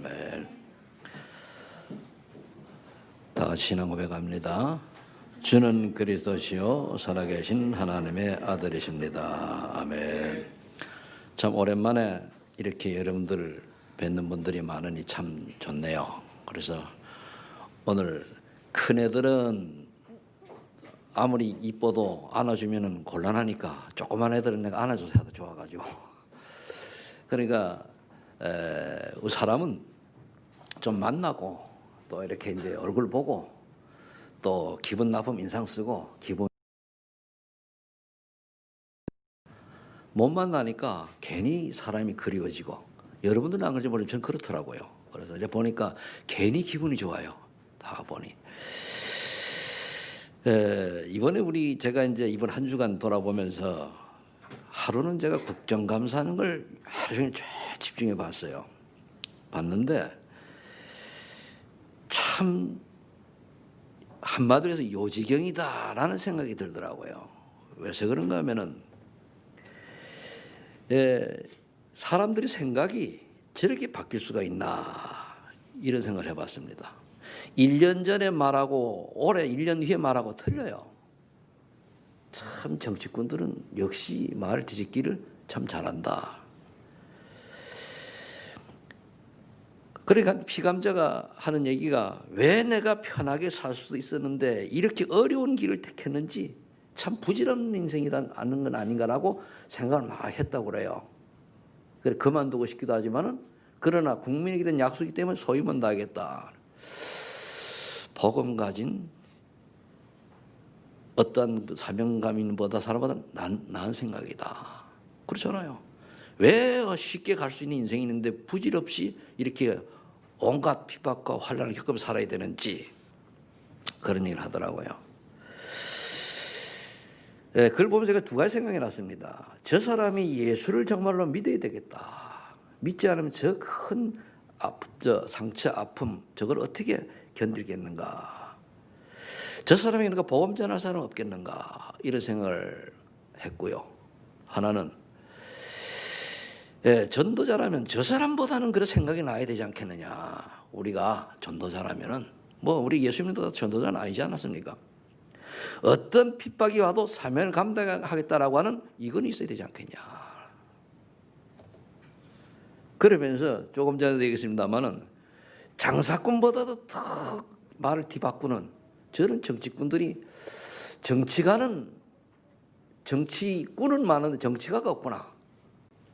아멘. 다 같이 신앙 고백합니다. 주는 그리스도시요 살아계신 하나님의 아들이십니다. 아멘. 참 오랜만에 이렇게 여러분들 뵙는 분들이 많으니 참 좋네요. 그래서 오늘 큰애들은 아무리 이뻐도 안아주면 곤란하니까 조그만 애들은 내가 안아줘서 해도 좋아가지고 그러니까 사람은 좀 만나고 또 이렇게 이제 얼굴 보고 또 기분 나쁘면 인상 쓰고 못 만나니까 괜히 사람이 그리워지고 여러분들은 안 그런지 모르지만 전 그렇더라고요. 그래서 이제 보니까 괜히 기분이 좋아요. 다 보니. 이번에 제가 이제 이번 한 주간 돌아보면서 하루는 제가 국정감사하는 걸 하루 종일 쭉 집중해 봤어요. 봤는데 참 한마디로 해서 요지경이다라는 생각이 들더라고요. 왜서 그런가 하면은 사람들이 생각이 저렇게 바뀔 수가 있나 이런 생각을 해봤습니다. 1년 전에 말하고 올해 1년 뒤에 말하고 틀려요. 참 정치꾼들은 역시 말 뒤집기를 참 잘한다. 그러니까 피감자가 하는 얘기가 왜 내가 편하게 살 수도 있었는데 이렇게 어려운 길을 택했는지 참 부질없는 인생이라는 건 아닌가라고 생각을 많이 했다고 그래요. 그래 그만두고 싶기도 하지만은 그러나 국민에게 된 약속이기 때문에 소임은 다하겠다. 복음 가진 어떤 사명감인보다 사람보다 나은 생각이다. 그렇잖아요. 왜 쉽게 갈 수 있는 인생이 있는데 부질없이 이렇게 온갖 핍박과 환난을 겪으면서 살아야 되는지 그런 얘기를 하더라고요. 그걸 보면서 제가 두 가지 생각이 났습니다. 저 사람이 예수를 정말로 믿어야 되겠다. 믿지 않으면 저 큰 상처, 아픔 저걸 어떻게 견디겠는가. 저 사람이 그러니까 복음 전할 사람 없겠는가 이런 생각을 했고요. 하나는 전도자라면 저 사람보다는 그런 생각이 나야 되지 않겠느냐. 우리가 전도자라면은 우리 예수님도 전도자는 아니지 않았습니까? 어떤 핍박이 와도 사명을 감당하겠다라고 하는 이건 있어야 되지 않겠냐. 그러면서 조금 전에도 얘기했습니다마는 장사꾼보다도 더 말을 뒤바꾸는 저런 정치꾼들이 정치꾼은 많은데 정치가가 없구나.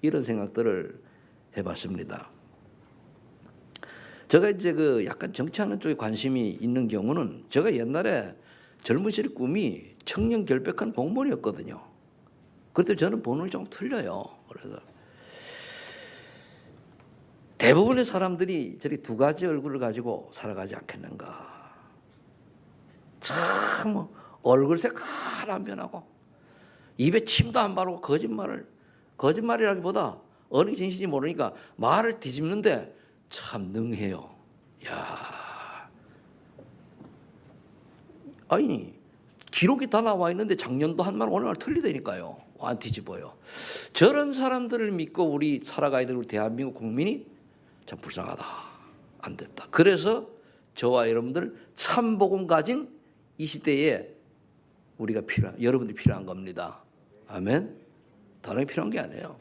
이런 생각들을 해봤습니다. 제가 이제 약간 정치하는 쪽에 관심이 있는 경우는 제가 옛날에 젊은 시절 꿈이 청년 결백한 공무원이었거든요. 그런데 저는 본능이 좀 틀려요. 그래서 대부분의 사람들이 저렇게 두 가지 얼굴을 가지고 살아가지 않겠는가. 참 얼굴색 하나 안 변하고 입에 침도 안 바르고 거짓말이라기보다 어느 게 진실인지 모르니까 말을 뒤집는데 참 능해요. 야, 아니 기록이 다 나와 있는데 작년도 한 말 오늘 말 틀리다니까요. 안 뒤집어요. 저런 사람들을 믿고 우리 살아가야 될 우리 대한민국 국민이 참 불쌍하다. 안 됐다. 그래서 저와 여러분들 참복음 가진 이 시대에 여러분들이 필요한 겁니다. 아멘. 다른 게 필요한 게 아니에요.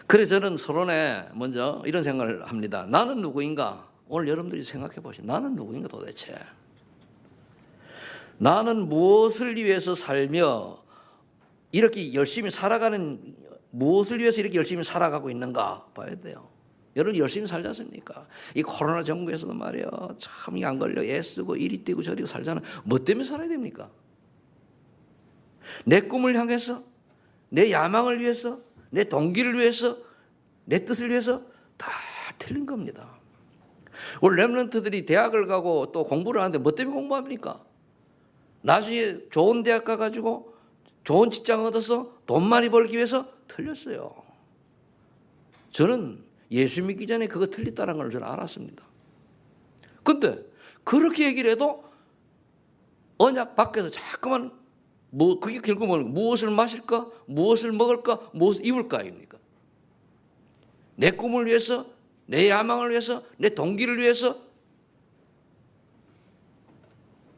그래서 저는 서론에 먼저 이런 생각을 합니다. 나는 누구인가? 오늘 여러분들이 생각해 보시죠. 나는 누구인가 도대체? 나는 무엇을 위해서 살며 이렇게 열심히 살아가는 무엇을 위해서 이렇게 열심히 살아가고 있는가 봐야 돼요. 여러분 열심히 살지 않습니까? 이 코로나 정부에서도 말이에요. 참 안 걸려 애쓰고 이리 뛰고 저리 살잖아. 뭐 때문에 살아야 됩니까? 내 꿈을 향해서 내 야망을 위해서 내 동기를 위해서 내 뜻을 위해서 다 틀린 겁니다. 우리 렘넌트들이 대학을 가고 또 공부를 하는데 뭐 때문에 공부합니까? 나중에 좋은 대학 가가지고 좋은 직장 얻어서 돈 많이 벌기 위해서 틀렸어요. 저는 예수 믿기 전에 그거 틀렸다는 걸 저는 알았습니다. 근데 그렇게 얘기를 해도 언약 밖에서 자꾸만 그게 결국은 무엇을 마실까, 무엇을 먹을까, 무엇을 입을까 아닙니까? 내 꿈을 위해서 내 야망을 위해서? 내 동기를 위해서?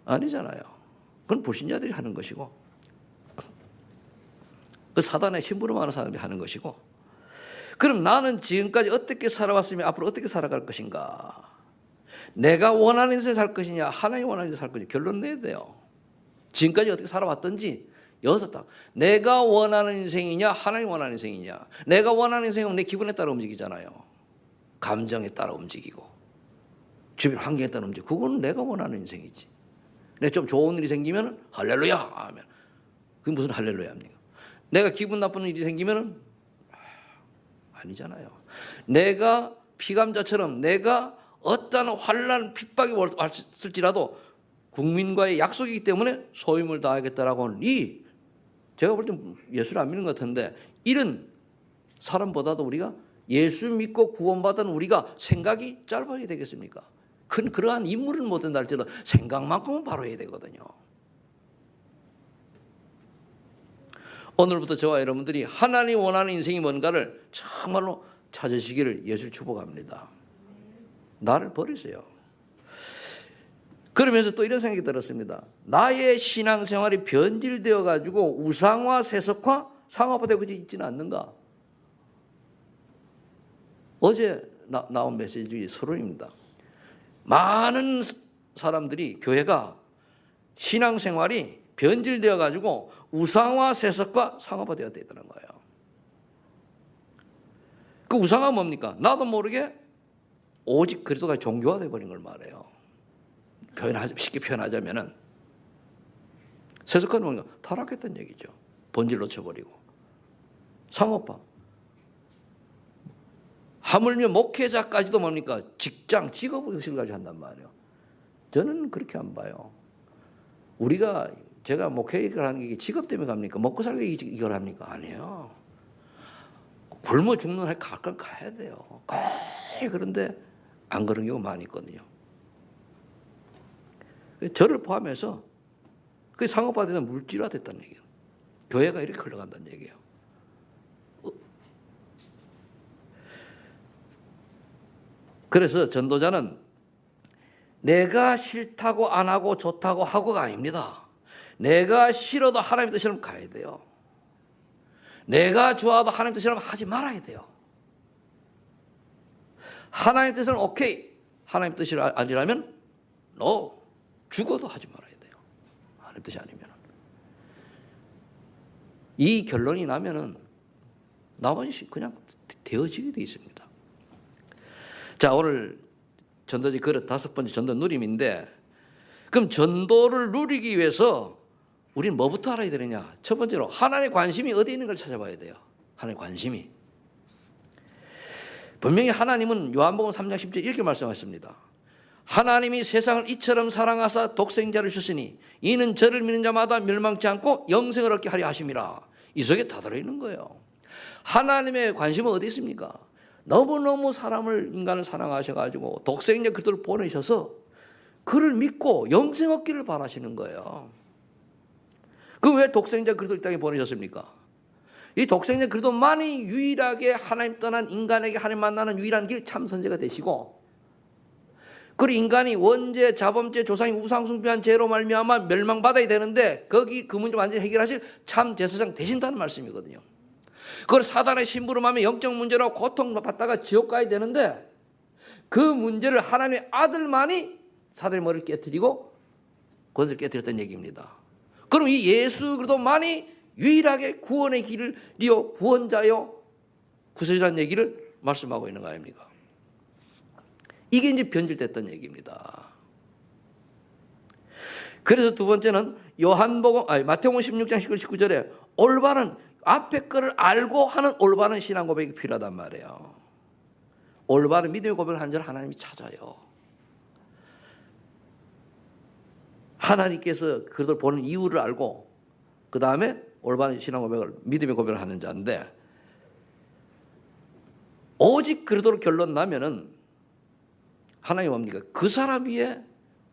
아니잖아요. 그건 불신자들이 하는 것이고, 그 사단의 심부름하는 사람이 하는 것이고, 그럼 나는 지금까지 어떻게 살아왔으며 앞으로 어떻게 살아갈 것인가? 내가 원하는 인생 살 것이냐, 하나님 원하는 인생 살 것이냐, 결론 내야 돼요. 지금까지 어떻게 살아왔던지 여기서 딱 내가 원하는 인생이냐, 하나님 원하는 인생이냐. 내가 원하는 인생은 내 기분에 따라 움직이잖아요. 감정에 따라 움직이고 주변 환경에 따라 움직이고, 그거는 내가 원하는 인생이지. 내가 좀 좋은 일이 생기면 할렐루야 하면 그게 무슨 할렐루야입니까? 내가 기분 나쁜 일이 생기면 아니잖아요. 내가 피감자처럼 내가 어떠한 환난 핍박이 왔을지라도 국민과의 약속이기 때문에 소임을 다하겠다라고 하는 이, 제가 볼 때 예수를 안 믿는 것 같은데, 이런 사람보다도 우리가 예수 믿고 구원받은 우리가 생각이 짧아야 되겠습니까? 그러한 인물은 못 된다 할지라도 생각만큼은 바로 해야 되거든요. 오늘부터 저와 여러분들이 하나님 원하는 인생이 뭔가를 정말로 찾으시기를 예수를 축복합니다. 나를 버리세요. 그러면서 또 이런 생각이 들었습니다. 나의 신앙생활이 변질되어 가지고 우상화, 세속화, 상업화되고 있지는 않는가? 어제 나온 메시지 중에 서론입니다. 많은 사람들이, 교회가 신앙생활이 변질되어 가지고 우상화, 세속화, 상업화되어 있다는 거예요. 그 우상화 뭡니까? 나도 모르게 오직 그리스도가 종교화되어 버린 걸 말해요. 쉽게 표현하자면은 세속화는 뭔가 타락했던 얘기죠. 본질 놓쳐버리고. 상업화. 하물며 목회자까지도 뭡니까? 직장, 직업 의식을 가지고 한단 말이에요. 저는 그렇게 안 봐요. 제가 목회를 하는 게 직업 때문에 갑니까? 먹고 살기 이걸 합니까? 아니에요. 굶어 죽는 날 가끔 가야 돼요. 그런데 안 그런 경우가 많이 있거든요. 저를 포함해서 그게 상업화되는 물질화 됐다는 얘기예요. 교회가 이렇게 흘러간다는 얘기예요. 그래서 전도자는 내가 싫다고 안 하고 좋다고 하고가 아닙니다. 내가 싫어도 하나님 뜻처럼 가야 돼요. 내가 좋아도 하나님 뜻처럼 하지 말아야 돼요. 하나님 뜻은 오케이, 하나님 뜻이 아니라면 no, 죽어도 하지 말아야 돼요. 하나님 뜻이 아니면. 이 결론이 나면은 나머지 그냥 되어지게 되어 있습니다. 자, 오늘 전도지 그릇 5번째 전도 누림인데, 그럼 전도를 누리기 위해서 우리는 뭐부터 알아야 되느냐? 첫 번째로 하나님의 관심이 어디에 있는 걸 찾아봐야 돼요. 하나님의 관심이. 분명히 하나님은 요한복음 3장 10절 이렇게 말씀하셨습니다. 하나님이 세상을 이처럼 사랑하사 독생자를 주시니 이는 저를 믿는 자마다 멸망치 않고 영생을 얻게 하려 하심이라. 이 속에 다 들어있는 거예요. 하나님의 관심은 어디 있습니까? 너무너무 인간을 사랑하셔가지고 독생자 그리스도를 보내셔서 그를 믿고 영생 얻기를 바라시는 거예요. 그 왜 독생자 그리스도를 이 땅에 보내셨습니까? 이 독생자 그리스도만이 유일하게 하나님 떠난 인간에게 하나님 만나는 유일한 길 참 선지자가 되시고, 그리고 인간이 원죄, 자범죄, 조상이 우상숭배한 죄로 말미암아 멸망받아야 되는데 거기 그 문제 완전히 해결하실 참 제사장 되신다는 말씀이거든요. 그걸 사단의 심부름하며 영적 문제로 고통받다가 지옥 가야 되는데 그 문제를 하나님의 아들만이 사단의 머리를 깨뜨리고 권세를 깨뜨렸다는 얘기입니다. 그럼 이 예수 그리스도만이 유일하게 구원의 길이요 구원자요 구세주라는 얘기를 말씀하고 있는 거 아닙니까? 이게 이제 변질됐던 얘기입니다. 그래서 두 번째는 마태복음 16장 19절에 올바른 앞에 거를 알고 하는 올바른 신앙 고백이 필요하단 말이에요. 올바른 믿음의 고백을 하는 자를 하나님이 찾아요. 하나님께서 그들 보는 이유를 알고 그 다음에 올바른 신앙 고백을, 믿음의 고백을 하는 자인데, 오직 그리스도로 결론 나면은 하나님 뭡니까? 그 사람 위에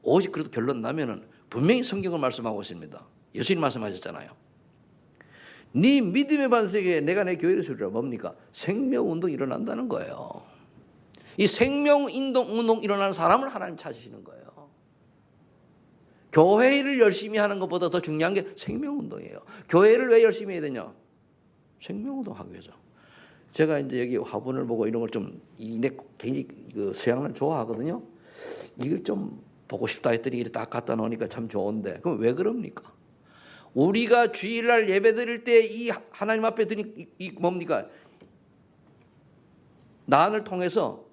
오직 그리스도 결론 나면은 분명히 성경을 말씀하고 있습니다. 예수님 말씀하셨잖아요. 네 믿음의 반석에 내가 내 교회를 세우리라. 뭡니까? 생명운동이 일어난다는 거예요. 이 생명운동 일어나는 사람을 하나님 찾으시는 거예요. 교회를 열심히 하는 것보다 더 중요한 게 생명운동이에요. 교회를 왜 열심히 해야 되냐? 생명운동 하기 위해서. 제가 이제 여기 화분을 보고 이런 걸 좀, 굉장히 서양을 좋아하거든요. 이걸 좀 보고 싶다 했더니 이렇게 딱 갖다 놓으니까 참 좋은데, 그럼 왜 그럽니까? 우리가 주일날 예배 드릴 때 이 하나님 앞에 드린 이 뭡니까? 난을 통해서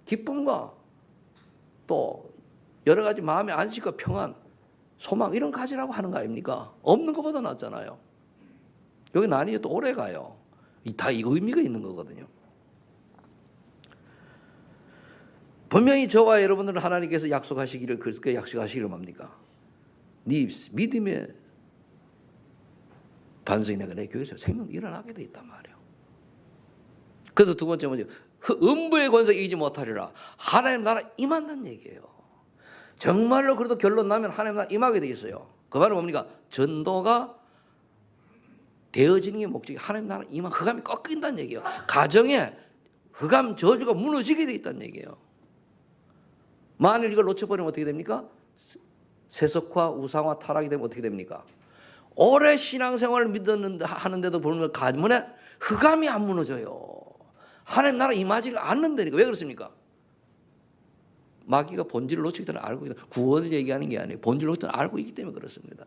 기쁨과 또 여러 가지 마음의 안식과 평안, 소망 이런 거 가지라고 하는 거 아닙니까? 없는 것보다 낫잖아요. 여기 난이 또 오래 가요. 다 이 의미가 있는 거거든요. 분명히 저와 여러분들은 하나님께서 약속하시기를, 그렇게 약속하시기를 뭡니까? 네 믿음의 반성이 내가 내 교회에서 생명 일어나게 돼 있단 말이에요. 그래서 두 번째 뭐죠? 음부의 권세 이기지 못하리라. 하나님 나라 임한다는 얘기예요. 정말로 그래도 결론 나면 하나님 나라 임하게 돼 있어요. 그 말은 뭡니까? 전도가 되어지는 게 목적이 하나님 나라 임한 흑암이 꺾인다는 얘기예요. 가정에 흑암 저주가 무너지게 돼 있다는 얘기예요. 만일 이걸 놓쳐버리면 어떻게 됩니까? 세속화, 우상화, 타락이 되면 어떻게 됩니까? 오래 신앙생활을 믿었는데 하는데도 보면 가문에 흑암이 안 무너져요. 하나님 나라 임하지가 않는다니까. 왜 그렇습니까? 마귀가 본질을 놓치기 때문에 알고 있다. 구원을 얘기하는 게 아니에요. 본질을 놓치기 때문에 알고 있기 때문에 그렇습니다.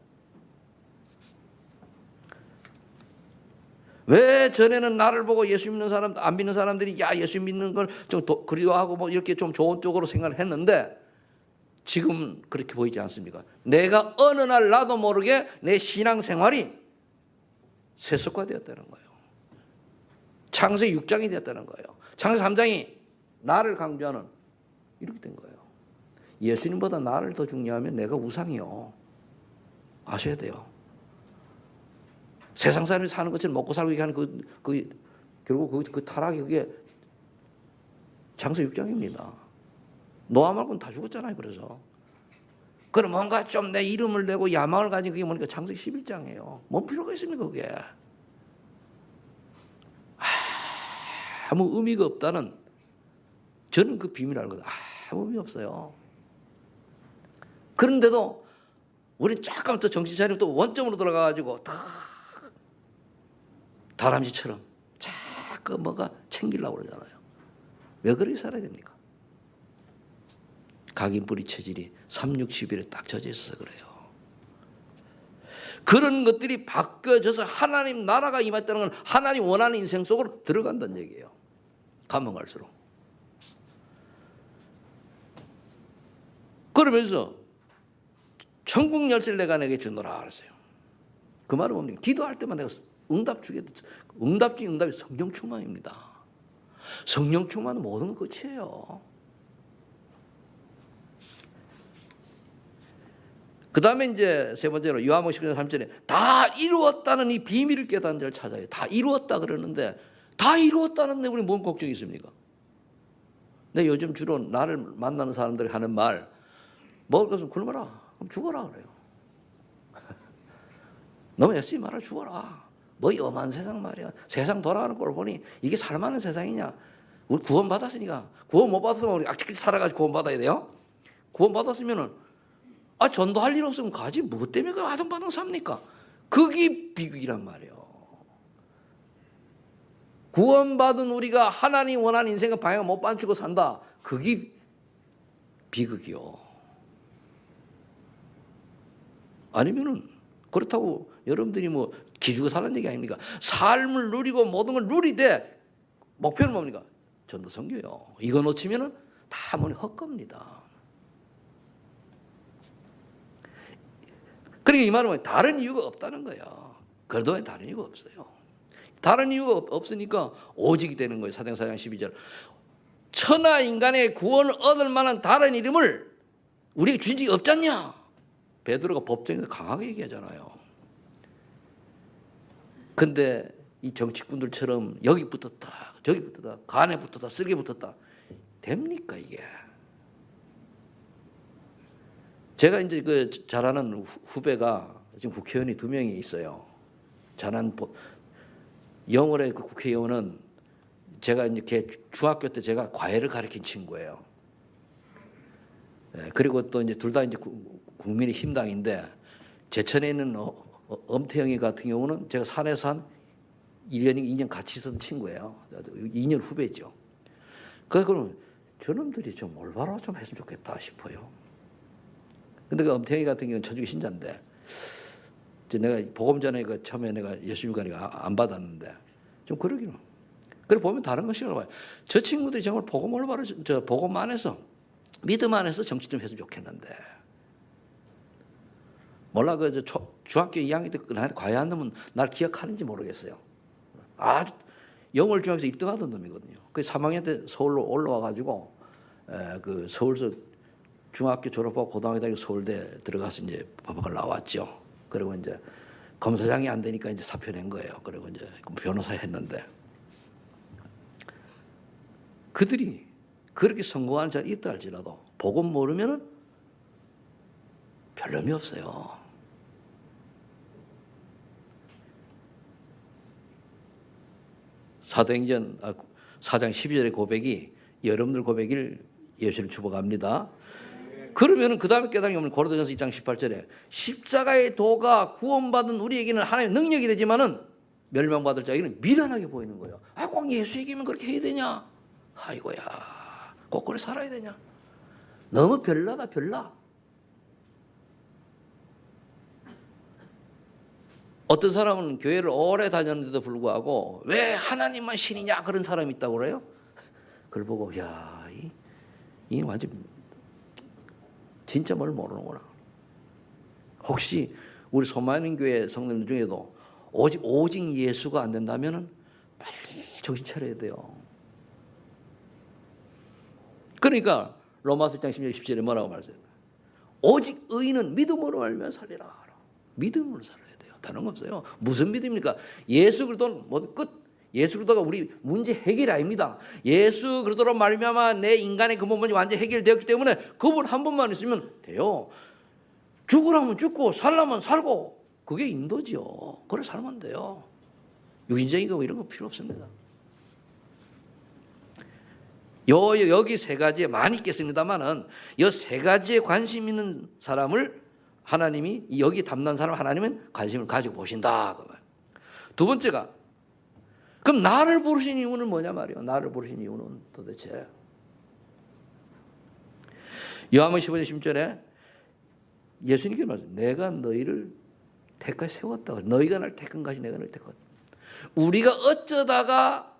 왜 전에는 나를 보고 예수 믿는 사람, 안 믿는 사람들이 야 예수 믿는 걸 좀 그리워하고 뭐 이렇게 좀 좋은 쪽으로 생각을 했는데 지금 그렇게 보이지 않습니까? 내가 어느 날 나도 모르게 내 신앙생활이 세속화되었다는 거예요. 창세기 6장이 되었다는 거예요. 창세기 3장이 나를 강조하는 이렇게 된 거예요. 예수님보다 나를 더 중요하면 내가 우상이요. 아셔야 돼요. 세상 사람이 사는 것처럼 먹고 살고 하는 결국 그 타락이 그게 창세기 6장입니다. 노아 말고는 다 죽었잖아요. 그래서 그럼 뭔가 좀 내 이름을 내고 야망을 가진 그게 뭐니까 창세기 11장이에요. 뭔 필요가 있습니까 그게? 아무 의미가 없다는, 저는 그 비밀을 알거든요. 아무 의미 없어요. 그런데도 우리 조금 더 정신 차리면 또 원점으로 돌아가가지고 다람쥐처럼 자꾸 뭐가 챙기려고 그러잖아요. 왜 그렇게 살아야 됩니까? 각인 뿌리 체질이 3,6,11에 딱 젖어 있어서 그래요. 그런 것들이 바뀌어져서 하나님 나라가 임했다는 건 하나님 원하는 인생 속으로 들어간다는 얘기예요. 가면 갈수록. 그러면서 천국 열쇠를 내가 내게 주노라 그랬어요. 그 말은 뭡니까? 기도할 때만 내가 응답 주겠다. 응답 중에 응답이 성령 충만입니다. 성령 충만은 모든 것 끝이에요. 그 다음에 이제 세 번째로 요한복음 10장 3절에 다 이루었다는 이 비밀을 깨닫는 자를 찾아요. 다 이루었다 그러는데 다 이루었다는데 우리 뭔 걱정이 있습니까? 근데 요즘 주로 나를 만나는 사람들이 하는 말, 먹을 것은 굶어라. 그럼 죽어라 그래요. 너무 열심히 말아 죽어라. 뭐 엄한 세상 말이야. 세상 돌아가는 걸 보니 이게 살만한 세상이냐. 우리 구원 받았으니까. 구원 못 받았으면 우리 악착같이 살아가지고 구원 받아야 돼요. 구원 받았으면은 전도할 일 없으면 가지. 뭐 때문에 그 아등바등 삽니까? 그게 비극이란 말이에요. 구원받은 우리가 하나님 원하는 인생의 방향을 못 맞추고 산다. 그게 비극이요. 아니면은 그렇다고 여러분들이 뭐 기죽어 사는 얘기 아닙니까? 삶을 누리고 모든 걸 누리되 목표는 뭡니까? 전도 선교요. 이거 놓치면은 다 뭐니 헛겁니다. 그러니까 이 말은 다른 이유가 없다는 거예요. 그래도 다른 이유가 없어요. 다른 이유가 없으니까 오직이 되는 거예요. 사도행전 4장 12절. 천하 인간의 구원을 얻을 만한 다른 이름을 우리에게 주신 적이 없잖냐. 베드로가 법정에서 강하게 얘기하잖아요. 근데 이 정치꾼들처럼 여기 붙었다, 저기 붙었다, 간에 붙었다, 쓸개 붙었다. 됩니까 이게? 제가 이제 그 잘하는 후배가 지금 국회의원이 2명이 있어요. 잘하는 영월의 그 국회의원은 제가 이제 걔 중학교 때 제가 과외를 가르친 친구예요. 예, 그리고 또 이제 둘 다 이제 국민의힘당인데 제천에 있는 엄태영이 같은 경우는 제가 산에서 한 1년인가 2년 같이 있었던 친구예요. 2년 후배죠. 그러면 저놈들이 좀 올바로 좀 했으면 좋겠다 싶어요. 근데 그 엄태영이 같은 경우는 천주교 신자인데 내가 복음 전에 그 처음에 내가 예수교관이가 안 받았는데 좀 그러기는. 그래 보면 다른 것이라고 봐요. 저 친구들이 정말 복음 올바로 저 복음 안에서 믿음 안에서 정치 좀 했으면 좋겠는데 몰라 그 중학교 2학년 때 나한테 과외한 놈은 날 기억하는지 모르겠어요. 아주 영월 중학에서 1등하던 놈이거든요. 그 3학년 때 서울로 올라와 가지고 그 서울서 중학교 졸업하고 고등학교 다니고 서울대 들어가서 이제 법학을 나왔죠. 그리고 이제 검사장이 안 되니까 이제 사표 낸 거예요. 그리고 이제 변호사 했는데 그들이 그렇게 성공하는 자리 있다 할지라도 복음 모르면은 별 의미 없어요. 사도행전 4장 12절의 고백이 여러분들 고백을 예수를 축복합니다. 그러면은 그 다음에 깨달음이 오면 고린도전서 2장 18절에 십자가의 도가 구원받은 우리에게는 하나님의 능력이 되지만은 멸망받을 자에게는 미련하게 보이는 거예요. 꼭 예수 얘기면 그렇게 해야 되냐? 아이고야, 꼭 그래 살아야 되냐? 너무 별나다 별나. 어떤 사람은 교회를 오래 다녔는데도 불구하고 왜 하나님만 신이냐 그런 사람이 있다고 그래요? 그걸 보고 야, 이 완전 진짜 뭘 모르는구나. 혹시 우리 소만인 교회 성도들 중에도 오직 예수가 안 된다면은 빨리 정신 차려야 돼요. 그러니까 로마서 1장 16절 17절에 뭐라고 말했어요? 오직 의인은 믿음으로 알면 살리라. 믿음으로 살아야 돼요. 다른 거 없어요. 무슨 믿음입니까? 예수 그리스도는 뭐 끝. 예수 그리스도가 우리 문제 해결이 아닙니다. 예수 그리스도로 말미암아 내 인간의 근본이 완전히 해결되었기 때문에 그분 한 분만 있으면 돼요. 죽으라면 죽고 살라면 살고 그게 인도죠. 그래 살면 돼요. 유인적인 거 이런 거 필요 없습니다. 여기 세 가지에 많이 있겠습니다만은 이 세 가지에 관심 있는 사람을 하나님이 여기 담는 사람 하나님은 관심을 가지고 보신다. 두 번째가 그럼 나를 부르신 이유는 뭐냐 말이에요. 나를 부르신 이유는 도대체 요한복음 15장 10절에 예수님께 말씀 내가 너희를 택하여 세웠다. 너희가 날 택한 것이 내가 너희를 택했다. 우리가 어쩌다가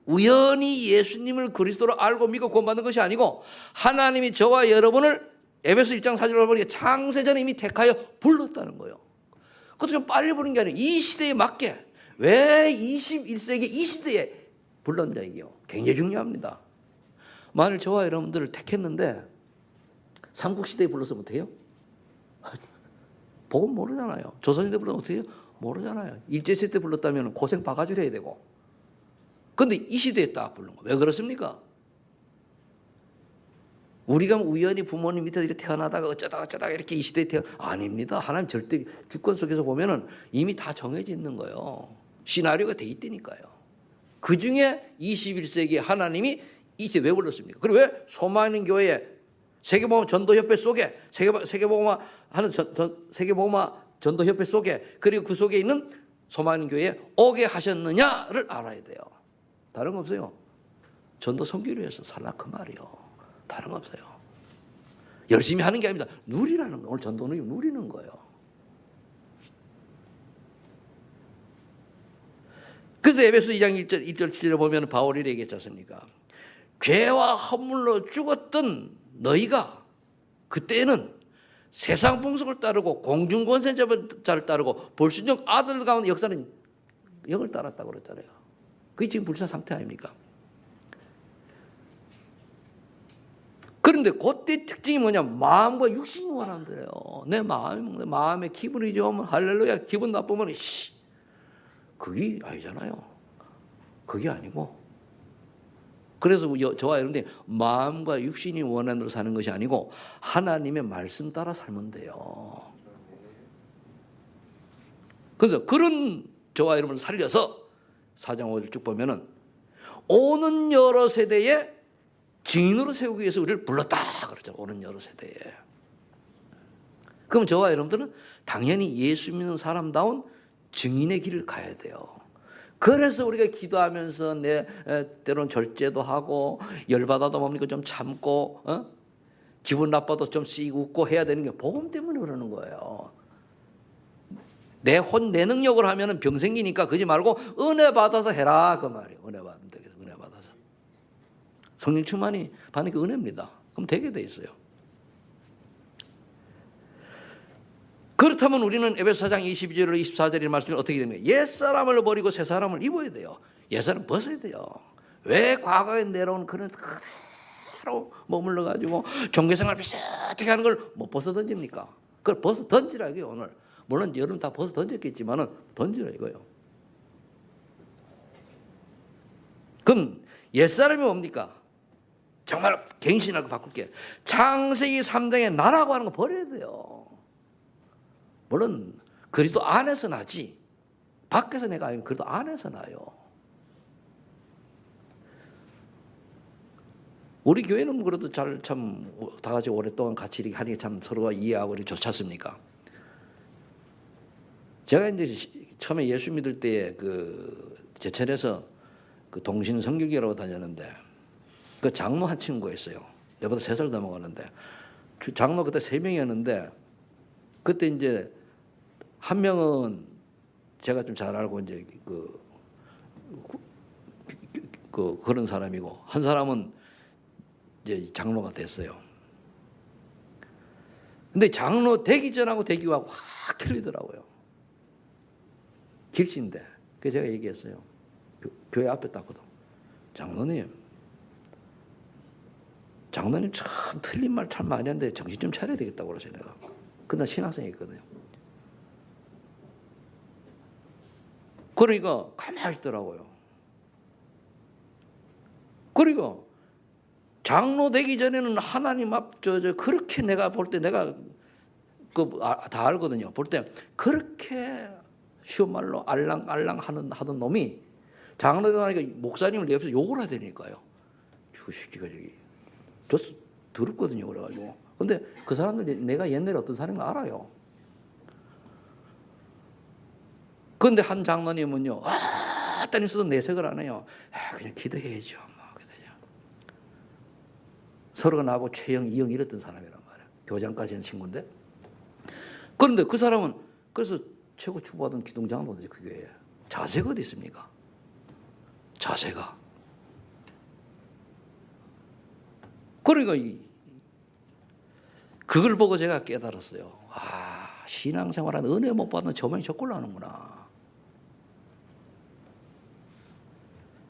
우연히 예수님을 그리스도로 알고 믿고 구원받는 것이 아니고 하나님이 저와 여러분을 에베소 1장 4절을 보니까 창세전에 이미 택하여 불렀다는 거예요. 그것도 좀 빨리 부른 게 아니에요. 이 시대에 맞게 왜 21세기 이 시대에 불렀냐 이게요. 굉장히 중요합니다. 만일 저와 여러분들을 택했는데 삼국시대에 불렀으면 어떡해요? 복음 모르잖아요. 조선시대 불렀으면 어떡해요? 모르잖아요. 일제시대 때 불렀다면 고생 바가지로 해야 되고 그런데 이 시대에 딱 부른 거. 왜 그렇습니까? 우리가 우연히 부모님 밑에서 이렇게 태어나다가 어쩌다가 이렇게 이 시대에 아닙니다. 하나님 절대 주권 속에서 보면은 이미 다 정해져 있는 거예요. 시나리오가 돼 있다니까요. 그 중에 21세기에 하나님이 이제 왜 불렀습니까? 그리고 왜 소만인 교회에 세계복음 전도협회 속에 세계복음화 하는 세계복음화 전도협회 속에 그리고 그 속에 있는 소만인 교회에 오게 하셨느냐를 알아야 돼요. 다른 거 없어요. 전도 선교를 위해서 살라 그 말이요. 다른 거 없어요. 열심히 하는 게 아닙니다. 누리라는 거예요. 오늘 전도는 누리는 거예요. 그래서 에베소 2장 1절 7절에 보면 바울이 얘기했지 않습니까? 죄와 허물로 죽었던 너희가 그때는 세상 풍속을 따르고 공중권세자를 따르고 불순종 아들 가운데 역사는 영을 따랐다고 그랬잖아요. 그게 지금 불사 상태 아닙니까? 그런데 그때 특징이 뭐냐? 마음과 육신이 원한대요. 내 마음의 기분이 좋으면 할렐루야, 기분 나쁘면 그게 아니잖아요. 그게 아니고. 그래서 저와 여러분들이 마음과 육신이 원하는 대로 사는 것이 아니고 하나님의 말씀 따라 살면 돼요. 그래서 그런 저와 여러분을 살려서 4장 5절 쭉 보면은 오는 여러 세대의 증인으로 세우기 위해서 우리를 불렀다 그러죠. 오는 여러 세대에. 그럼 저와 여러분들은 당연히 예수 믿는 사람다운 증인의 길을 가야 돼요. 그래서 우리가 기도하면서 때로는 절제도 하고 열받아도 뭡니까 좀 참고 기분 나빠도 좀 씩 웃고 해야 되는 게 복음 때문에 그러는 거예요. 내 능력을 하면은 병 생기니까 그러지 말고 은혜 받아서 해라 그 말이에요. 은혜 받으면 되겠어. 은혜 받아서. 성령 충만이 받는 게 은혜입니다. 그럼 되게 돼 있어요. 그렇다면 우리는 에베소 4장 22절 24절의 말씀이 어떻게 됩니까? 옛사람을 버리고 새사람을 입어야 돼요. 옛사람 벗어야 돼요. 왜 과거에 내려온 그런 그대로 머물러가지고 종교생활 비슷하게 하는 걸 못 벗어 던집니까? 그걸 벗어 던지라 이거예요. 오늘 물론 여러분 다 벗어 던졌겠지만은 던지라 이거예요. 그럼 옛사람이 뭡니까? 정말 갱신하고 바꿀게. 창세기 3장에 나라고 하는 거 버려야 돼요. 물론 그리스도 안에서 나지 밖에서 내가 아니면 그리스도 안에서 나요. 우리 교회는 그래도 잘 참 다 같이 오랫동안 같이 이렇게 하는 게 참 서로가 이해하고 이렇게 좋지 않습니까? 제가 이제 처음에 예수 믿을 때 그 제천에서 그 동신 성결교라고 다녔는데 그 장로 한 친구가 있어요. 내보다 3살 더 먹었는데 장로 그때 3명이었는데 그때 이제 한 명은 제가 좀 잘 알고 이제 그런 사람이고 한 사람은 이제 장로가 됐어요. 근데 장로 되기 전하고 되기 후하고 확 틀리더라고요. 길신데. 그래서 제가 얘기했어요. 교회 앞에 땄거든. 장로님 참 틀린 말 참 많이 하는데 정신 좀 차려야 되겠다고 그러세요. 내가. 그날 신학생이었거든요. 그러니까 가만히 있더라고요. 그리고 장로 되기 전에는 하나님 그렇게 내가 볼 때 내가 다 알거든요. 볼 때 그렇게 쉬운 말로 알랑알랑 하던 놈이 장로 되고 나니까 목사님을 내 옆에서 욕을 하다니까요. 저 새끼가 저 더럽거든요. 그래가지고. 근데 그 사람들 내가 옛날에 어떤 사람인지 알아요. 그런데 한 장로님은요, 따님 써도 내색을 안 해요. 그냥 기도해야죠. 서로가 나하고 최영, 이영 이랬던 사람이란 말이에요. 교장까지 한 친구인데. 그런데 그 사람은 그래서 최고 추구하던 기동장은 어디지 그 교회에. 자세가 어디 있습니까? 자세가. 그러니까 그걸 보고 제가 깨달았어요. 신앙생활은 은혜 못 받는 저만이 저꼴로 하는구나.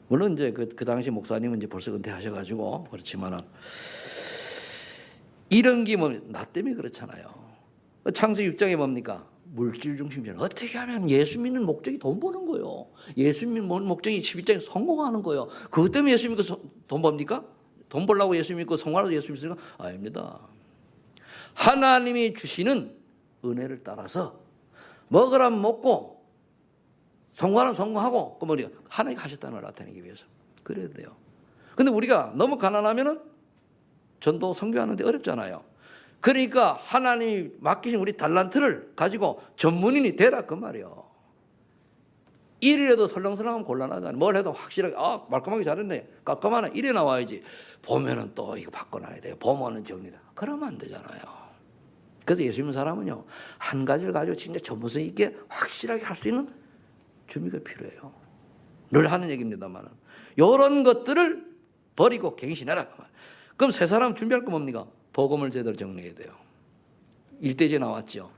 물론 이제 그 당시 목사님은 이제 벌써 은퇴하셔가지고 그렇지만은 이런 게 뭐 나 때문에 그렇잖아요. 창세기 6장에 뭡니까? 물질 중심이잖아요. 어떻게 하면 예수 믿는 목적이 돈 버는 거예요. 예수 믿는 목적이 12장에 성공하는 거예요. 그것 때문에 예수 믿고 돈 법니까? 돈 벌려고 예수 믿고 성공하려고 예수 믿으니까 아닙니다. 하나님이 주시는 은혜를 따라서 먹으라면 먹고 성공하면 성공하고 그 뭐냐 하나님이 하셨다는 걸 나타내기 위해서 그래야 돼요. 근데 우리가 너무 가난하면은 전도 선교하는데 어렵잖아요. 그러니까 하나님이 맡기신 우리 달란트를 가지고 전문인이 되라 그 말이에요. 일이라도 설렁설렁하면 곤란하잖아요. 뭘 해도 확실하게 말끔하게 잘했네. 깔끔하네. 이래 나와야지. 보면은 또 이거 바꿔놔야 돼요. 보면은 정리다. 그러면 안 되잖아요. 그래서 예수 믿는 사람은요 한 가지를 가지고 진짜 전문성 있게 확실하게 할 수 있는 준비가 필요해요. 늘 하는 얘기입니다만 이런 것들을 버리고 갱신해라. 그럼 새 사람 준비할 거 뭡니까? 복음을 제대로 정리해야 돼요. 일대제 나왔죠.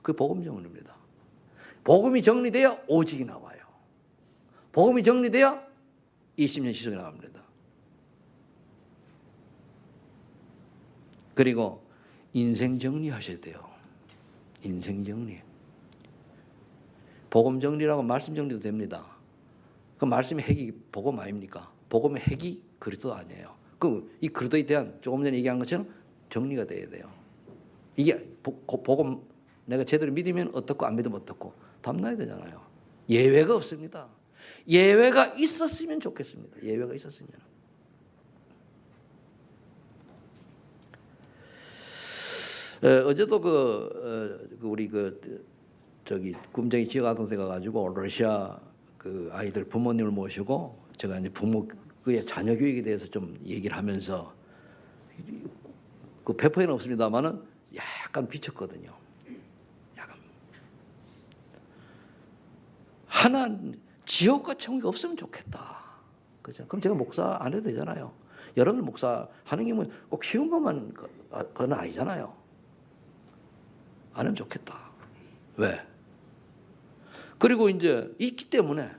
그 복음 정리입니다. 복음이 정리돼야 오직이 나와요. 복음이 정리돼야 20년 시속이 나갑니다. 그리고 인생 정리하셔야 돼요. 인생 정리. 복음 정리라고 말씀 정리도 됩니다. 그 말씀의 핵이 복음 아닙니까? 복음의 핵이 그리스도 아니에요. 그럼 이 그리스도에 대한 조금 전에 얘기한 것처럼 정리가 돼야 돼요. 이게 복음 내가 제대로 믿으면 어떻고 안 믿으면 어떻고 답나야 되잖아요. 예외가 없습니다. 예외가 있었으면 좋겠습니다. 예외가 있었으면. 어제도 우리 저기 꿈정이 지역 아동대 가가지고 러시아 그 아이들 부모님을 모시고 제가 이제 그의 자녀 교육에 대해서 좀 얘기를 하면서 그 배포에는 없습니다만은 약간 비쳤거든요. 약간 하나 지옥과 천국이 없으면 좋겠다. 그죠? 그럼 제가 목사 안 해도 되잖아요. 여러분 목사 하는 게 뭐 꼭 쉬운 것만 그건 아니잖아요. 안 하면 좋겠다. 왜? 그리고 이제 있기 때문에.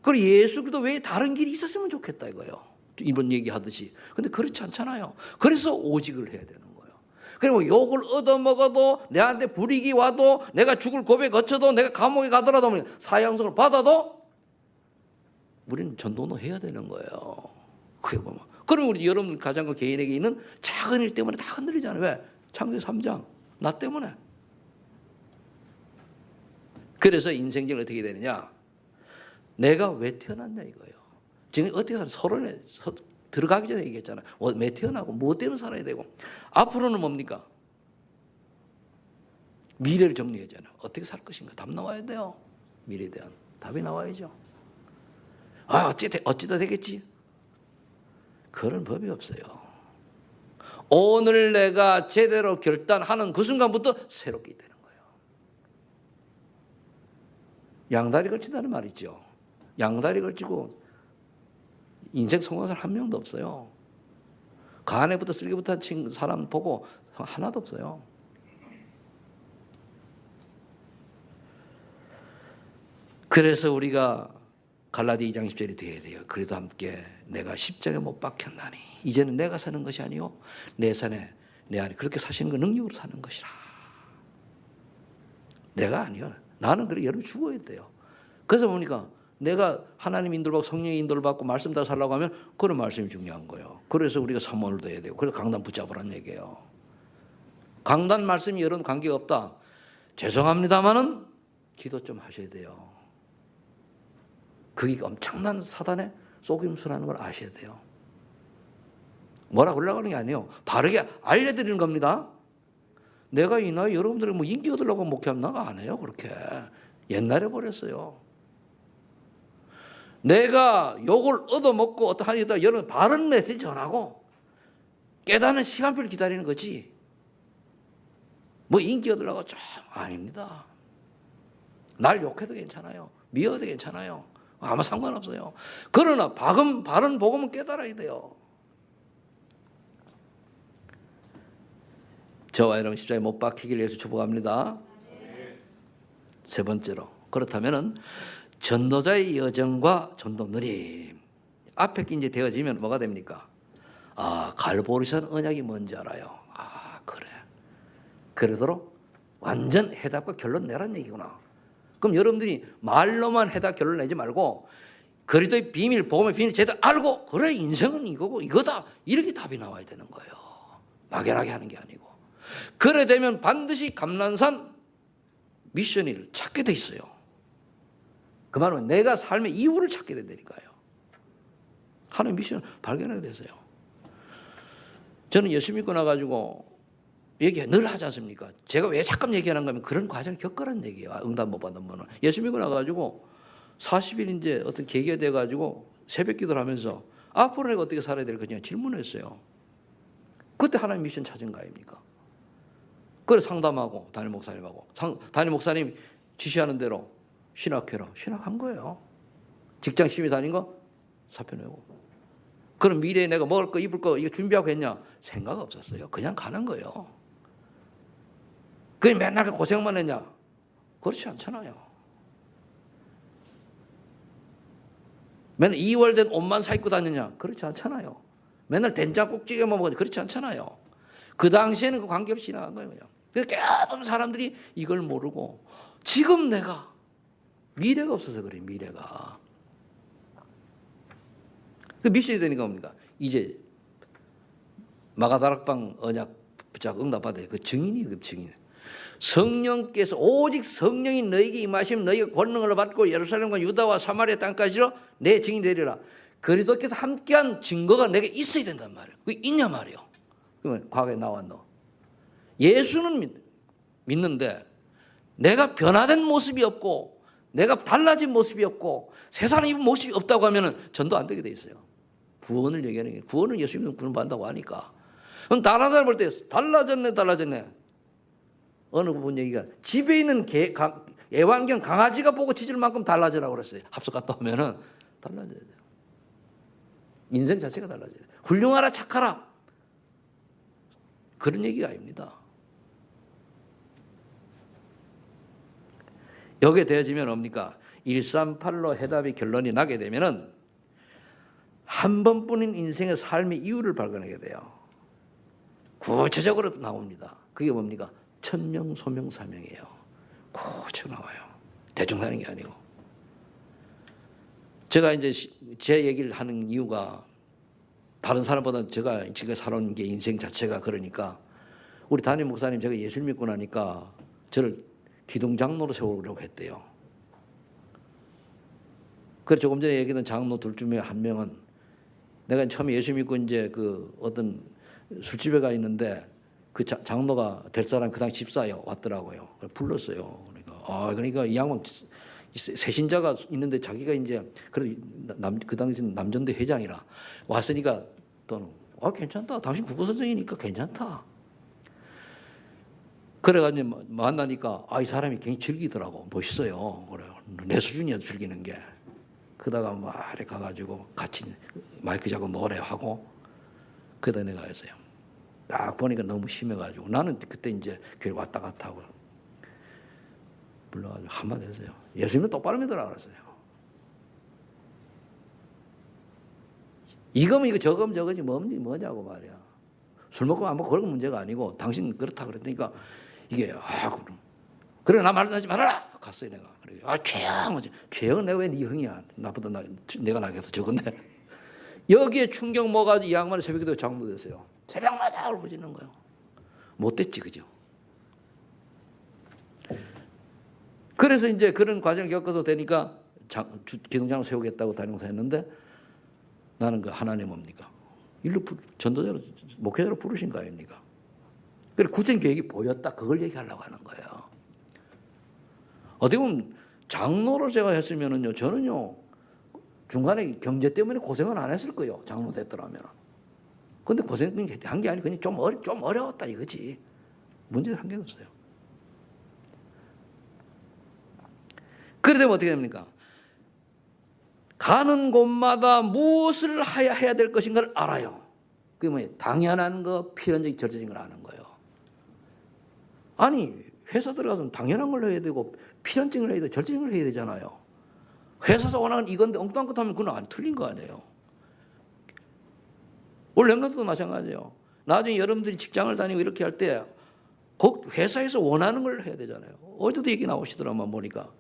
그리고 예수 그리스도 외에 다른 길이 있었으면 좋겠다 이거예요. 이번 얘기하듯이. 근데 그렇지 않잖아요. 그래서 오직을 해야 되는 거예요. 그리고 욕을 얻어먹어도 내한테 불이익이 와도 내가 죽을 고백 거쳐도 내가 감옥에 가더라도 사형성을 받아도 우리는 전도는 해야 되는 거예요. 그게 보면. 그럼 우리 여러분 가정과 개인에게 있는 작은 일 때문에 다 흔들리잖아요. 왜? 창세기 3장. 나 때문에. 그래서 인생적으로 어떻게 되느냐? 내가 왜 태어났냐 이거예요. 지금 어떻게 살아? 서론에 들어가기 전에 얘기했잖아요. 왜 태어나고 무엇 때문에 살아야 되고 앞으로는 뭡니까? 미래를 정리해야 되잖아요. 어떻게 살 것인가? 답 나와야 돼요. 미래에 대한 답이 나와야죠. 어찌다 되겠지? 그런 법이 없어요. 오늘 내가 제대로 결단하는 그 순간부터 새롭게 되는 거예요. 양다리 걸친다는 말 있죠. 양다리 걸치고 인생 성공한 사람 한 명도 없어요. 간에부터 쓸개부터 친 사람 보고 하나도 없어요. 그래서 우리가 갈라디 2장 10절이 돼야 돼요. 그래도 함께 내가 십자가에 못 박혔나니 이제는 내가 사는 것이 아니요 내 산에 내 안에 그렇게 사시는 거 능력으로 사는 것이라. 내가 아니요. 나는 그래 여러분 죽어야 돼요. 그래서 보니까 내가 하나님 인도를 받고 성령의 인도를 받고 말씀 따라 살라고 하면 그런 말씀이 중요한 거예요. 그래서 우리가 사모를 둬야 되고 그래서 강단 붙잡으라는 얘기예요. 강단 말씀이 여러분 관계가 없다. 죄송합니다마는 기도 좀 하셔야 돼요. 그게 엄청난 사단의 속임수라는 걸 아셔야 돼요. 뭐라고 하려고 하는 게 아니에요. 바르게 알려드리는 겁니다. 내가 이 나이 여러분들이 뭐 인기 얻으려고 목회하면 나가 안 해요. 그렇게. 옛날에 버렸어요. 내가 욕을 얻어먹고 어떠하니다 여러분 바른 메시지 전하고 깨닫는 시간표를 기다리는 거지. 뭐 인기 얻으려고 좀 아닙니다. 날 욕해도 괜찮아요. 미워도 괜찮아요. 아무 상관없어요. 그러나 바른 복음은 깨달아야 돼요. 저와 여러분 십자가에 못 박히기를 위해서 축복합니다. 세 번째로 그렇다면은 전도자의 여정과 전도 누림 앞에 게 이제 되어지면 뭐가 됩니까? 갈보리산 언약이 뭔지 알아요. 그래. 그러도록 완전 해답과 결론 내라는 얘기구나. 그럼 여러분들이 말로만 해답 결론 내지 말고 그리스도의 비밀, 복음의 비밀 제대로 알고 그래 인생은 이거고 이거다 이렇게 답이 나와야 되는 거예요. 막연하게 하는 게 아니고. 그래 되면 반드시 감난산 미션을 찾게 돼 있어요. 그 말은 내가 삶의 이유를 찾게 된다니까요. 하나님 미션을 발견하게 됐어요. 저는 예수 믿고 나가지고 얘기 늘 하지 않습니까? 제가 왜 잠깐 얘기하는 거면 그런 과정을 겪으라는 얘기예요. 응답 못 받는 분은. 예수 믿고 나가지고 40일 이제 어떤 계기가 돼가지고 새벽 기도를 하면서 앞으로 내가 어떻게 살아야 될까 그냥 질문했어요. 그때 하나님 미션 찾은 거 아닙니까? 그래서 상담하고 담임 목사님하고 담임 목사님 지시하는 대로 신학회로 신학한 거예요. 직장 시위 다닌 거 사표 내고. 그럼 미래에 내가 먹을 거 입을 거 이거 준비하고 했냐? 생각 없었어요. 그냥 가는 거예요. 그게 맨날 고생만 했냐? 그렇지 않잖아요. 맨날 2월 된 옷만 사 입고 다녔냐? 그렇지 않잖아요. 맨날 된장국찌개만 먹었냐? 그렇지 않잖아요. 그 당시에는 그 관계없이 나간 거예요. 그냥. 그래서 깨닫는 사람들이 이걸 모르고 지금 내가 미래가 없어서 그래 미래가. 그 미션이 되니까 뭡니까? 이제 마가다락방 언약 붙잡고 응답받아요. 그 증인이에요. 그 증인. 성령께서 오직 성령이 너에게 임하시면 너희가 권능을 받고 예루살렘과 유다와 사마리아 땅까지로 내 증인이 되리라. 그리스도께서 함께한 증거가 내게 있어야 된단 말이에요. 그게 있냐 말이에요. 그러면 과거에 나왔노. 예수는 믿는데 내가 변화된 모습이 없고 내가 달라진 모습이 없고 세상에 입은 모습이 없다고 하면 전도 안 되게 돼 있어요. 구원을 얘기하는 게 구원은 예수 믿으면 구원받는다고 하니까. 그럼 다른 사람 볼 때 달라졌네. 어느 부분 얘기가 집에 있는 애완견 강아지가 보고 짖을 만큼 달라지라고 그랬어요. 합숙 갔다 오면은 달라져야 돼요. 인생 자체가 달라져야 돼요. 훌륭하라 착하라 그런 얘기가 아닙니다. 여기에 대해지면 뭡니까? 138로 해답이 결론이 나게 되면은 한 번뿐인 인생의 삶의 이유를 발견하게 돼요. 구체적으로 나옵니다. 그게 뭡니까? 천명, 소명, 사명이에요. 구체적으로 나와요. 대충 사는 게 아니고. 제가 이제 제 얘기를 하는 이유가 다른 사람보다 제가 지금 살아온 게 인생 자체가 그러니까 우리 담임 목사님 제가 예수 믿고 나니까 저를 기둥장로로 세우려고 했대요. 그래서 조금 전에 얘기했던 장로 둘 중에 한 명은 내가 처음에 예수 믿고 이제 그 어떤 술집에 가 있는데 그 장로가 될 사람 그 당시 집사예요. 왔더라고요. 불렀어요. 그러니까 이 양반 세신자가 있는데 자기가 이제 그 당시 남전대 회장이라 왔으니까 또는 괜찮다. 당신 국어 선생이니까 괜찮다. 그래가지고 만나니까 이 사람이 굉장히 즐기더라고. 멋있어요. 그래요. 내 수준이야 즐기는 게. 그러다가 말에 가가지고 같이 마이크 잡고 노래하고 그러다 내가 했어요. 딱 보니까 너무 심해가지고 나는 그때 이제 교회 왔다 갔다 하고 불러가지고 한마디 했어요. 예수님은 똑바로 믿으라 그랬어요. 이거면 저거면 저거지 뭐냐고 말이야. 술 먹고 안 먹고 그런 건 문제가 아니고 당신 그렇다 그랬으니까 이게 그래 나 말하지 말아라 갔어요 내가. 그래 최영 내가 왜 네 형이야 나보다 내가 나게도 적은데 여기에 충격 뭐가 이 양반이 새벽에도 장로 됐어요. 새벽마다 울부짖는 거예요. 못됐지 그죠? 그래서 이제 그런 과정을 겪어서 되니까 기둥장을 세우겠다고 담임목사 했는데 나는 그 하나님 뭡니까? 일로 전도자로 목회자로 부르신 거 아닙니까? 그래서 구체적인 계획이 보였다. 그걸 얘기하려고 하는 거예요. 어떻게 보면 장로로 제가 했으면은요, 저는요 중간에 경제 때문에 고생은 안 했을 거예요. 장로 됐더라면. 근데 고생한 게 아니고 그냥 좀 어려웠다 이거지. 문제는 한 개도 없어요. 그래 되면 어떻게 됩니까? 가는 곳마다 무엇을 해야 될 것인가를 알아요. 그게 뭐예요? 당연한 거, 필연적인 절대적인 걸 아는 거예요. 아니 회사 들어가서 당연한 걸 해야 되고 필연적인 걸 해야 되고 절대적인 걸 해야 되잖아요. 회사에서 원하는 이건데 엉뚱한 것 하면 그건 안 틀린 거 아니에요. 원래 랩런트도 마찬가지예요. 나중에 여러분들이 직장을 다니고 이렇게 할 때 회사에서 원하는 걸 해야 되잖아요. 어제도 얘기 나오시더라만 보니까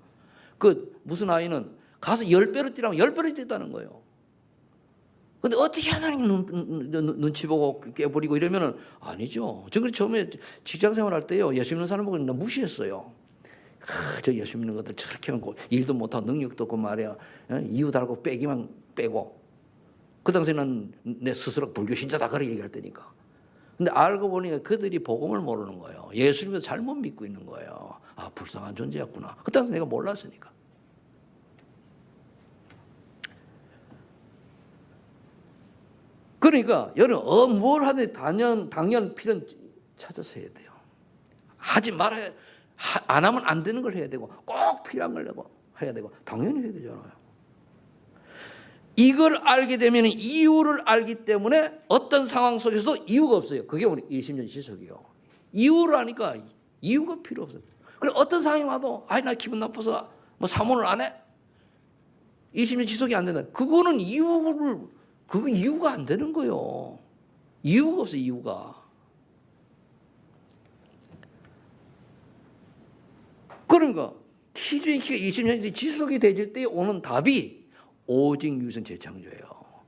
그 무슨 아이는 가서 10배로 뛰라면 10배로 뛰었다는 거예요. 근데 어떻게 하나님 눈치 보고 깨버리고 이러면은 아니죠. 저 그래서 처음에 직장 생활할 때요 예수 믿는 사람 보고 나 무시했어요. 저 예수 믿는 것들 저렇게 하고 일도 못하고 능력도 없고 말이야. 이유 달고 빼기만 빼고. 그 당시에는 내 스스로 불교 신자다 그렇게 얘기할 때니까. 근데 알고 보니까 그들이 복음을 모르는 거예요. 예수님을 잘못 믿고 있는 거예요. 불쌍한 존재였구나. 그 당시 내가 몰랐으니까. 그러니까 여러분 뭘 하든 당연 필연 찾아서 해야 돼요. 하지 말아야 안 하면 안 되는 걸 해야 되고 꼭 필요한 걸 해야 되고 당연히 해야 되잖아요. 이걸 알게 되면 이유를 알기 때문에 어떤 상황 속에서도 이유가 없어요. 그게 우리 일심전 지속이요. 이유를 아니까 이유가 필요 없어요. 그래 어떤 상황이 와도 나 기분 나빠서 뭐 사모를 안 해? 일심전 지속이 안 된다. 그거는 이유가 안 되는 거예요. 이유가 없어요. 이유가. 그러니까 희주의 키가 20년이 지속이 되질 때 오는 답이 오직 유선 재창조예요.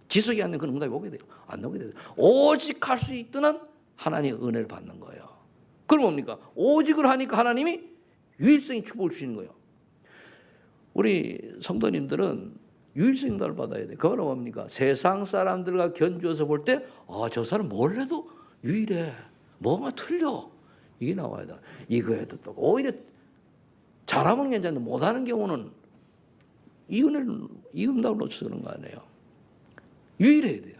지속이 안 되면 그런 응답이 오게 돼요. 안 오게 돼요. 오직 할 수 있도는 하나님의 은혜를 받는 거예요. 그럼 뭡니까? 오직을 하니까 하나님이 유일성이 축복을 주시는 거예요. 우리 성도님들은 유일성 응답을 받아야 돼요. 그건 뭡니까? 세상 사람들과 견주어서 볼 때, 저 사람 뭘 해도 유일해. 뭐가 틀려. 이게 나와야 돼. 이거에도 또 오히려 잘하면 괜찮은데 못하는 경우는 이 응답을 놓쳐서 그런 거 아니에요. 유일해야 돼요.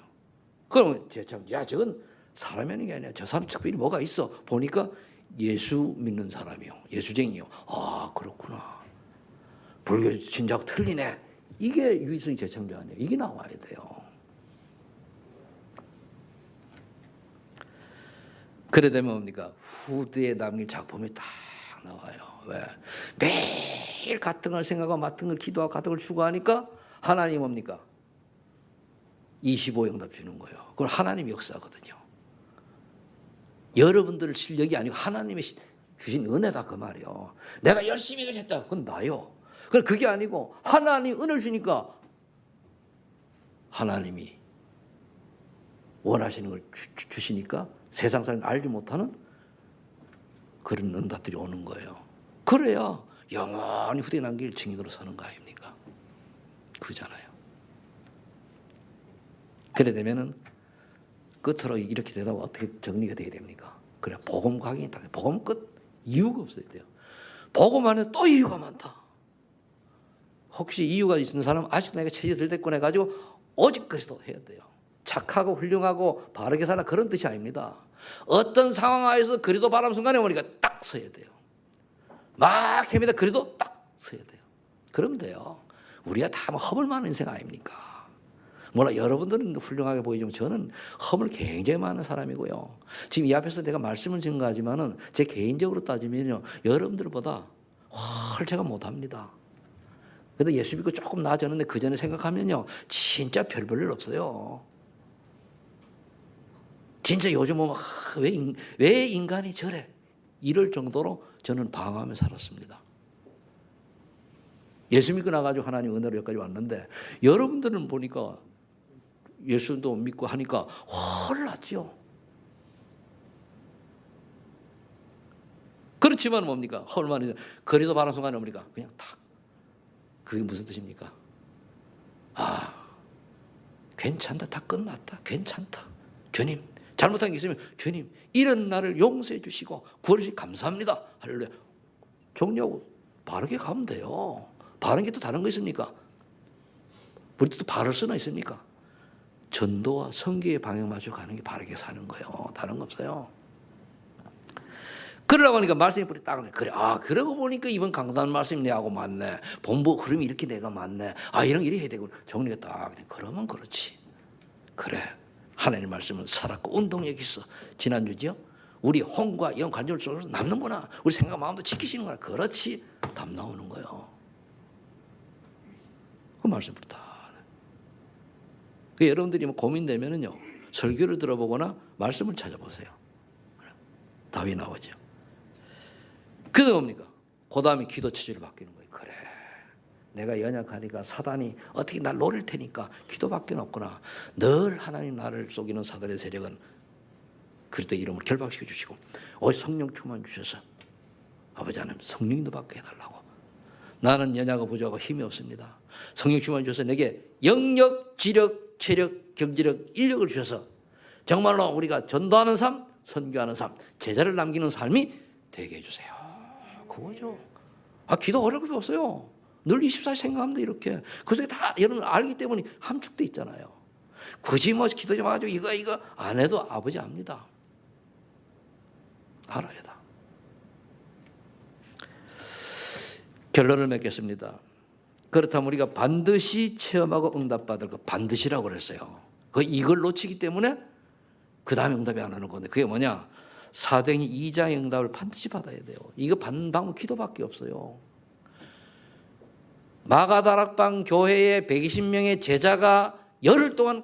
그러면 저건 사람이 하는 게 아니야. 저 사람 특별히 뭐가 있어. 보니까 예수 믿는 사람이요. 예수쟁이요. 그렇구나. 불교 신자하고 틀리네. 이게 유일성이 재창조 아니에요. 이게 나와야 돼요. 그래 되면 뭡니까? 후대에 남길 작품이 딱 나와요. 왜? 매일 같은 걸 생각하고 같은 걸 기도하고 같은 걸 추구하니까 하나님 뭡니까? 25 응답 주는 거예요. 그건 하나님 역사거든요. 여러분들 실력이 아니고 하나님이 주신 은혜다 그 말이요. 내가 열심히 했다. 그건 나요. 그게 아니고 하나님 은혜를 주니까 하나님이 원하시는 걸 주시니까 세상 사람이 알지 못하는 그런 응답들이 오는 거예요. 그래야 영원히 후대에 남길 증인으로 서는 거 아닙니까? 그잖아요. 그래 되면은 끝으로 이렇게 되다 보면 어떻게 정리가 되게 됩니까? 그래 복음 강의 딱 복음 끝 이유가 없어야 돼요. 복음 안에 또 이유가 많다. 혹시 이유가 있는 사람은 아직도 내가 체질 들댔고 해가지고 오직 그리스도 해야 돼요. 착하고 훌륭하고 바르게 살아 그런 뜻이 아닙니다. 어떤 상황 하에서 그리스도 바라는 순간에 오니까 딱 서야 돼요. 막 헤매다 그래도 딱 서야 돼요. 그러면 돼요. 우리가 다 허물 많은 인생 아닙니까? 몰라 여러분들은 훌륭하게 보이지만 저는 허물 굉장히 많은 사람이고요. 지금 이 앞에서 내가 말씀을 증거하지만은 제 개인적으로 따지면요 여러분들보다 훨 제가 못합니다. 그래도 예수 믿고 조금 나아졌는데 그 전에 생각하면요 진짜 별 볼 일 없어요. 진짜 요즘은 왜 인간이 저래 이럴 정도로 저는 방황하며 살았습니다. 예수 믿고 나가지고 하나님 은혜로 여기까지 왔는데 여러분들은 보니까 예수도 믿고 하니까 훨 낫죠. 그렇지만 뭡니까? 헐만이 그리스도 바라는 순간에 뭡니까? 그냥 탁. 그게 무슨 뜻입니까? 괜찮다. 다 끝났다. 괜찮다. 주님 잘못한 게 있으면 주님 이런 나를 용서해 주시고 구원해 주시고 감사합니다. 할렐루야. 정리하고 바르게 가면 돼요. 바른 게 또 다른 거 있습니까? 우리도 또 바를 수는 있습니까? 전도와 선교의 방향 맞춰 가는 게 바르게 사는 거예요. 다른 거 없어요. 그러다 보니까 말씀이 뿌리 딱 그래. 그러고 보니까 이번 강단 말씀이 내하고 맞네. 본부 흐름이 이렇게 내가 맞네. 이런 일이 해야 되고 정리가 딱. 그러면 그렇지. 그래. 하나님 말씀은 살았고 운동력이 있어. 지난주죠. 우리 혼과 영 관절 속에서 남는구나. 우리 생각 마음도 지키시는구나. 그렇지. 답 나오는 거예요. 그 말씀부터. 여러분들이 고민되면은요 설교를 들어보거나 말씀을 찾아보세요. 답이 나오죠. 그래서 뭡니까? 그 다음에 기도 처지를 바뀌는 거예요. 그래. 내가 연약하니까 사단이 어떻게 날 노릴 테니까 기도밖에 없구나. 늘 하나님 나를 속이는 사단의 세력은 그리스도 이름을 결박시켜 주시고 성령 충만 주셔서 아버지 하나님 성령도 받게 해달라고. 나는 연약하고 부족하고 힘이 없습니다. 성령 충만 주셔서 내게 영력, 지력, 체력, 경제력, 인력을 주셔서 정말로 우리가 전도하는 삶, 선교하는 삶, 제자를 남기는 삶이 되게 해주세요. 그거죠. 기도 어려울 게 없어요. 늘 24시 생각합니다. 이렇게. 그 속에 다 여러분 알기 때문에 함축돼 있잖아요. 굳이 기도 좀 하죠. 이거 안 해도 아버지 압니다. 알아야 다. 결론을 맺겠습니다. 그렇다면 우리가 반드시 체험하고 응답받을 거 반드시라고 그랬어요. 이걸 놓치기 때문에 그 다음에 응답이 안 하는 건데 그게 뭐냐? 사도행전 2장의 응답을 반드시 받아야 돼요. 이거 받는 방법 기도밖에 없어요. 마가다락방 교회에 120명의 제자가 열흘 동안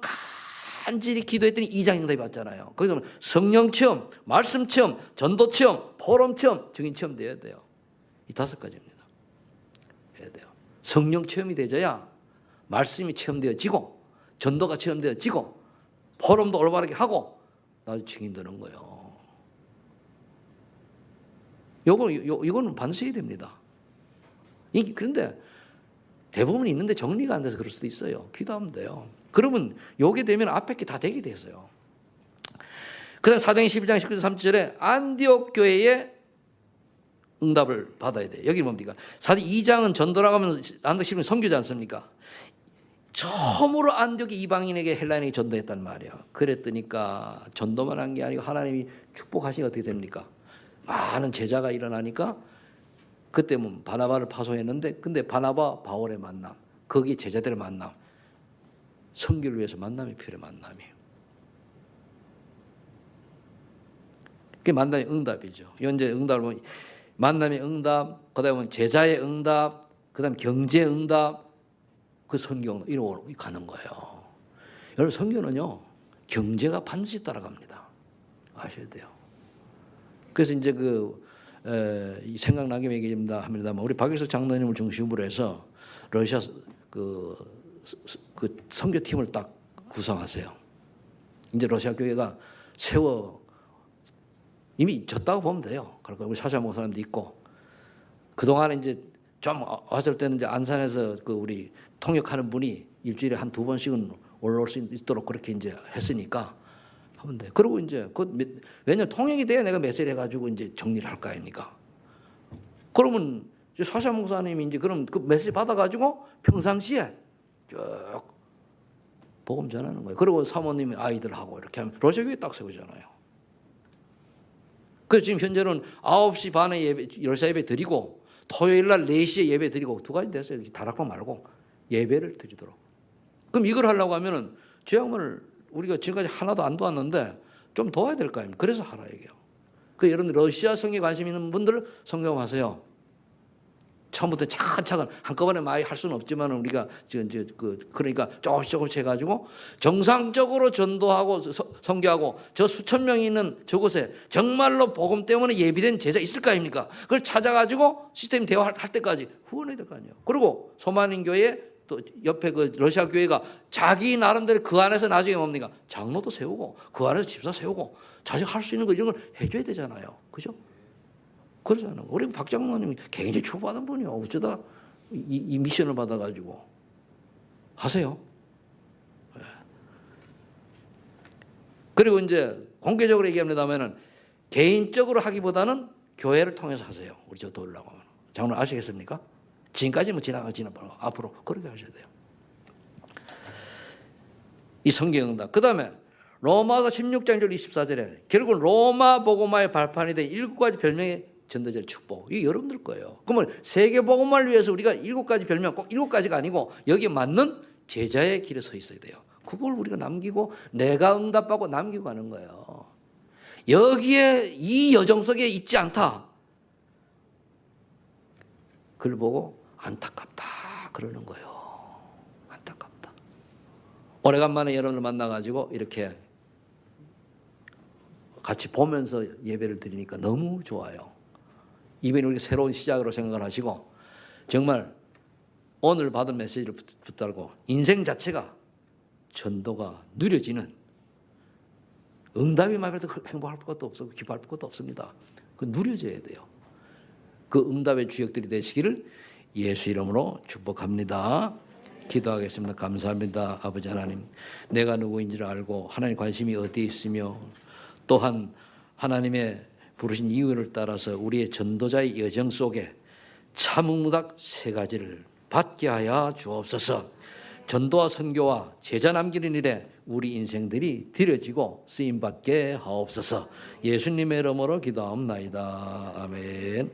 간절히 기도했더니 2장 응답이 왔잖아요. 거기서 성령 체험, 말씀 체험, 전도 체험, 포럼 체험, 증인 체험 돼야 돼요. 이 5가지입니다. 해야 돼요. 성령 체험이 되져야 말씀이 체험되어지고 전도가 체험되어지고 포럼도 올바르게 하고 나중에 증인 되는 거예요. 이거는 반드시 해야 됩니다. 그런데 대부분 있는데 정리가 안 돼서 그럴 수도 있어요. 기도하면 돼요. 그러면 요게 되면 앞에 게 다 되게 돼서요. 그 다음 사도행 11장 19절 30절에 안디옥 교회에 응답을 받아야 돼요. 여기 뭡니까? 사도 2장은 전도라고 하면 안디옥 11장 선교지 않습니까? 처음으로 안디옥이 이방인에게 헬라인에게 전도했단 말이야. 그랬더니까 전도만 한 게 아니고 하나님이 축복하시니까 어떻게 됩니까? 많은 제자가 일어나니까 그때 뭐 바나바를 파송했는데 근데 바나바 바울의 만남, 거기 제자들의 만남, 선교를 위해서 만남이 필요해. 만남이에요. 그게 만남의 응답이죠. 현재 응답을 보면 만남의 응답, 그다음에 제자의 응답, 그다음 경제 응답, 그 선교 이러고 가는 거예요. 여러분 선교는요 경제가 반드시 따라갑니다. 아셔야 돼요. 그래서 이제 생각나게 얘기합니다 합니다만 우리 박일석 장로님을 중심으로 해서 러시아 그 선교팀을 딱 구성하세요. 이제 러시아 교회가 이미 졌다고 보면 돼요. 그러니까 우리 사자 목사님도 있고 그동안에 이제 좀 왔을 때는 이제 안산에서 우리 통역하는 분이 일주일에 한 2번씩은 올라올 수 있도록 그렇게 이제 했으니까 하면 돼. 그리고 이제 왜냐면 통역이 돼야 내가 메시지를 해가지고 이제 정리를 할 거 아닙니까? 그러면 사샤 목사님이 이제 그럼 그 메시지 받아가지고 평상시에 쭉 복음 전하는 거예요. 그리고 사모님이 아이들하고 이렇게 하면 러시아 교회 딱 세우잖아요. 그래서 지금 현재는 9시 반에 러시아 예배 드리고 토요일 날 4시에 예배 드리고 2가지 됐어요. 다락방 말고 예배를 드리도록. 그럼 이걸 하려고 하면은 저 양반을 우리가 지금까지 하나도 안 도왔는데 좀 도와야 될 거 아닙니까? 그래서 하라 얘기해요. 그 여러분 러시아 성경에 관심 있는 분들 성경하세요. 처음부터 차근차근 한꺼번에 많이 할 수는 없지만 우리가 그러니까 조금씩 해가지고 정상적으로 전도하고 선교하고 저 수천 명이 있는 저곳에 정말로 복음 때문에 예비된 제자 있을 거 아닙니까? 그걸 찾아가지고 시스템 대화할 때까지 후원해야 될 거 아니에요. 그리고 소만인 교회 또 옆에 그 러시아 교회가 자기 나름대로 그 안에서 나중에 뭡니까? 장로도 세우고 그 안에서 집사 세우고 자식 할 수 있는 거 이런 걸 해줘야 되잖아요. 그죠? 그러잖아요. 우리 박 장로님이 굉장히 초보하던 분이요. 어쩌다 이 미션을 받아가지고 하세요. 네. 그리고 이제 공개적으로 얘기합니다면은 개인적으로 하기보다는 교회를 통해서 하세요. 우리 저 도우려고 하면. 장로 아시겠습니까? 지금까지 뭐 지나가지나 앞으로 그렇게 하셔야 돼요. 이 성경응답. 그 다음에 로마서 16장 24절에 결국은 로마 복음화의 발판이 된 7가지 별명의 전도자의 축복. 이게 여러분들 거예요. 그러면 세계 복음화를 위해서 우리가 7가지 별명, 꼭 7가지가 아니고 여기에 맞는 제자의 길에 서 있어야 돼요. 그걸 우리가 남기고 내가 응답하고 남기고 가는 거예요. 여기에 이 여정 속에 있지 않다. 그걸 보고 안타깝다 그러는 거예요. 안타깝다. 오래간만에 여러분을 만나가지고 이렇게 같이 보면서 예배를 드리니까 너무 좋아요. 이번에 우리가 새로운 시작으로 생각을 하시고 정말 오늘 받은 메시지를 붙들고 인생 자체가 전도가 누려지는 응답이 말해도 행복할 것도 없고 기뻐할 것도 없습니다. 그 누려져야 돼요. 그 응답의 주역들이 되시기를 예수 이름으로 축복합니다. 기도하겠습니다. 감사합니다. 아버지 하나님, 내가 누구인지를 알고 하나님 관심이 어디에 있으며 또한 하나님의 부르신 이유를 따라서 우리의 전도자의 여정 속에 참응무닥 3가지를 받게 하여 주옵소서. 전도와 선교와 제자 남기는 일에 우리 인생들이 드려지고 쓰임받게 하옵소서. 예수님의 이름으로 기도하옵나이다. 아멘.